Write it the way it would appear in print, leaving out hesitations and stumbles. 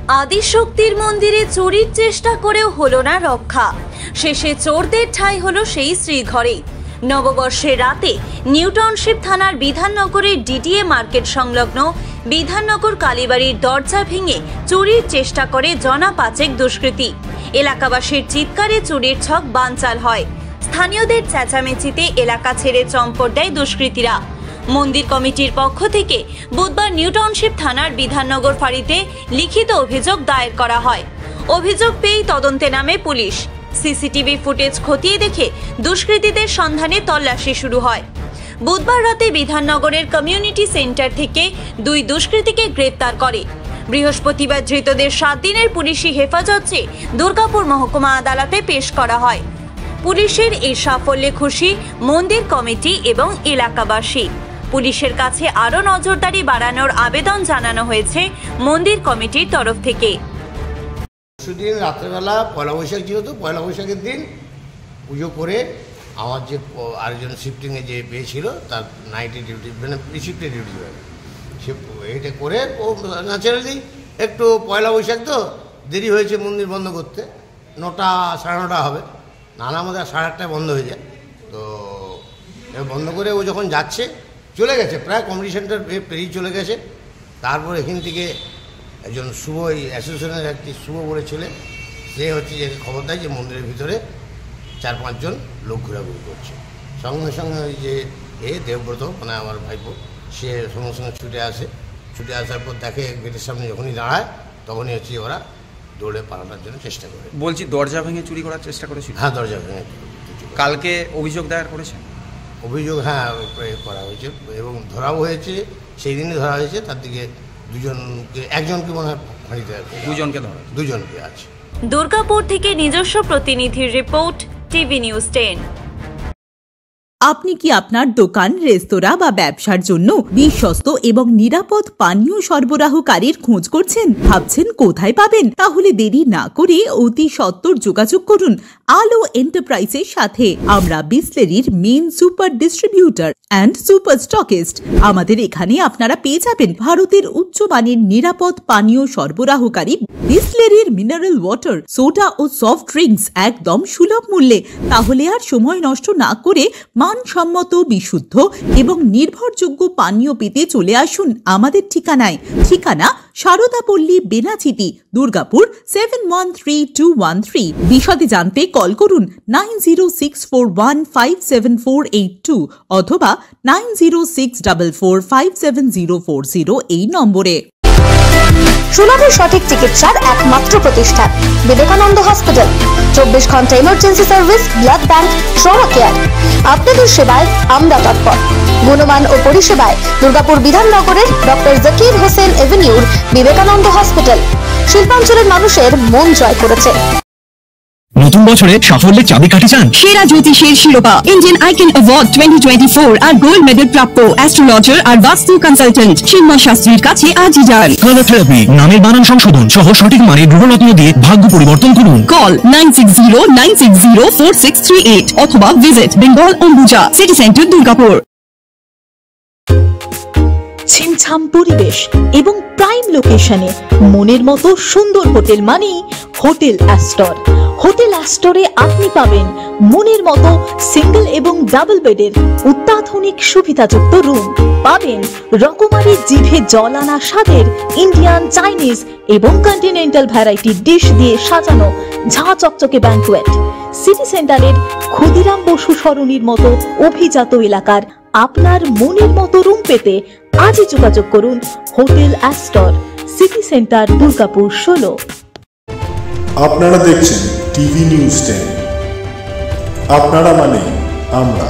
আদিশক্তির মন্দিরে চুরির চেষ্টা করেও হলো না রক্ষা। শেষে চোরদের ঠাঁই হলো সেই শ্রীঘরেই। নববর্ষের রাতে নিউ টাউনশিপ থানার বিধাননগরের ডিডিএ মার্কেট সংলগ্ন বিধাননগর কালীবাড়ির দরজা ভেঙে চুরির চেষ্টা করে জনা পাঁচেক দুষ্কৃতী। এলাকাবাসীর চিৎকারে চুরির ছক বানচাল হয়। স্থানীয়দের চেঁচামেচিতে এলাকা ছেড়ে চম্পট দেয় দুষ্কৃতীরা। মন্দির কমিটির পক্ষ থেকে বুধবার নিউ টাউনশিপ থানার বিধাননগর ফাঁড়িতে লিখিত অভিযোগ দায়ের করা হয়। অভিযোগ পেয়ে তদন্তে নামে পুলিশ। সিসিটিভি ফুটেজ খতিয়ে দেখে দুষ্কৃতীদের সন্ধানে তল্লাশি শুরু হয়। বুধবার রাতে বিধাননগরের কমিউনিটি সেন্টার থেকে 2 দুষ্কৃতীকে গ্রেপ্তার করে। বৃহস্পতিবার ধৃতদের 7 দিনের পুলিশি হেফাজত চেয়ে দুর্গাপুর মহকুমা আদালতে পেশ করা হয়। পুলিশের এই সাফল্যে খুশি মন্দির কমিটি এবং এলাকাবাসী। পুলিশের কাছে আরও নজরদারি বাড়ানোর আবেদন জানানো হয়েছে মন্দির কমিটির তরফ থেকে। সেদিন রাত্রেবেলা পয়লা বৈশাখ ছিল, তো পয়লা বৈশাখের দিন পুজো করে আমার যে আরেকজন শিফটিংয়ে যে পেয়েছিল তার নাইটে ডিউটি, মানে শিফটে ডিউটি হবে, সে এটা করে ও ন্যাচারালি একটু পয়লা বৈশাখ তো দেরি হয়েছে মন্দির বন্ধ করতে, 9টা সাড়ে 9টা হবে, নানা আমাদের 8:30টায় বন্ধ হয়ে যায়। তো বন্ধ করে ও যখন যাচ্ছে চলে গেছে, প্রায় কমিটি সেন্টার পেরিয়ে চলে গেছে। তারপর এখান থেকে একজন শুভ, এই অ্যাসোসিয়েশনের একটি শুভ বলে ছেলে, সে হচ্ছে যে খবর দেয় যে মন্দিরের ভিতরে 4-5 জন লোক ঘোরাঘুরি করছে। সঙ্গে সঙ্গে ওই যে দেবব্রত, মানে আমার ভাইপো, সে সঙ্গে সঙ্গে ছুটে আসে। ছুটে আসার পর দেখে গেটের সামনে যখনই দাঁড়ায় তখনই হচ্ছে ওরা দৌড়ে পালানোর জন্য চেষ্টা করে। বলছি, দরজা ভেঙে চুরি করার চেষ্টা করেছিল? হ্যাঁ, দরজা ভেঙে। কালকে অভিযোগ দায়ের করেছেন? অভিযোগ হ্যাঁ করা হয়েছে এবং ধরাও হয়েছে, সেই দিনে ধরা হয়েছে। তার দিকে একজনকে মনে হয় ফাঁড়িতে, 2জনকে আছে। দুর্গাপুর থেকে নিজস্ব প্রতিনিধির রিপোর্ট, টিভি নিউজ 10। আপনি কি আপনার দোকান, রেস্তোরাঁ বা ব্যবসার জন্য বিশ্বস্ত এবং নিরাপদ পানীয় সরবরাহকারীর খোঁজ করছেন? ভাবছেন কোথায় পাবেন? তাহলে দেরি না করে অতি সত্বর যোগাযোগ করুন আলো এন্টারপ্রাইজের সাথে। আমরা বিসলেরির main super distributor and super stockist. আমাদের এখানে আপনারা পেয়ে যাবেন ভারতের উচ্চমানের নিরাপদ পানীয় সরবরাহকারী বিসলেরির মিনারেল ওয়াটার, সোডা ও সফট ড্রিঙ্কস একদম সুলভ মূল্যে। তাহলে আর সময় নষ্ট না করে মানসম্মত, বিশুদ্ধ এবং নির্ভরযোগ্য পানীয় পেতে চলে আসুন আমাদের ঠিকানায়। ঠিকানা সারদাপল্লী, বেনাচিতি, দুর্গাপুর 713213। বিশদে জানতে কল করুন 9064157482 অথবা 9064457040 এই নম্বরে। সুলভ সঠিক চিকিৎসার একমাত্র প্রতিষ্ঠান বিবেকানন্দ হসপিটাল। 24 ঘন্টা emergency service, blood bank, trauma care. আপনাদের সেবায় আমরা তৎপর। গুণমান ও পরিষেবায় দুর্গাপুর বিধাননগরের ডক্টর জাকির হোসেন এভিনিউর বিবেকানন্দ হসপিটাল শিল্পাঞ্চলের মানুষের মন জয় করেছে। নতুন বছরে সাফল্যের চাবিকাঠি চান? সেরা জ্যোতিষের শিরোপা, ইন্ডিয়ান আইকন অ্যাওয়ার্ড 2024 আর গোল্ড মেডেল প্রাপ্ত অ্যাস্ট্রোলজার আর বাস্তু কনসালটেন্ট চিন্ময় শাস্ত্রীর কাছে আজই যান। কালার থেরাপি, নামের বানান সংশোধন সহ সঠিক মানের গ্রহরত্ন দিয়ে ভাগ্য পরিবর্তন করুন। কল 9609604638 অথবা visit Bengal Ambuja, city centre, Durgapur. ছিমছাম পরিবেশ এবং প্রাইম লোকেশনে মনের মতো সুন্দর হোটেল মানেই হোটেল অ্যাস্টর। হোটেল অ্যাস্টরে আপনি পাবেন মনের মতো সিঙ্গেল এবং ডাবল বেডের অত্যাধুনিক সুবিধাযুক্ত রুম, পাবেন রকমারি জিভে জল আনা স্বাদের ইন্ডিয়ান, চাইনিজ এবং কন্টিনেন্টাল ভ্যারাইটি ডিশ দিয়ে সাজানো ঝাঁ চকচকে ব্যাংকুয়েট। সিটি সেন্টারের ক্ষুদিরাম বসু সরণির মতো অভিজাত এলাকার আপনার মনের মতো রুম পেতে আজই যোগাযোগ করুন hotel Astor, city centre, Durgapur 16। আপনারা দেখছেন টিভি নিউজ 10। আপনারা মানে আমরা।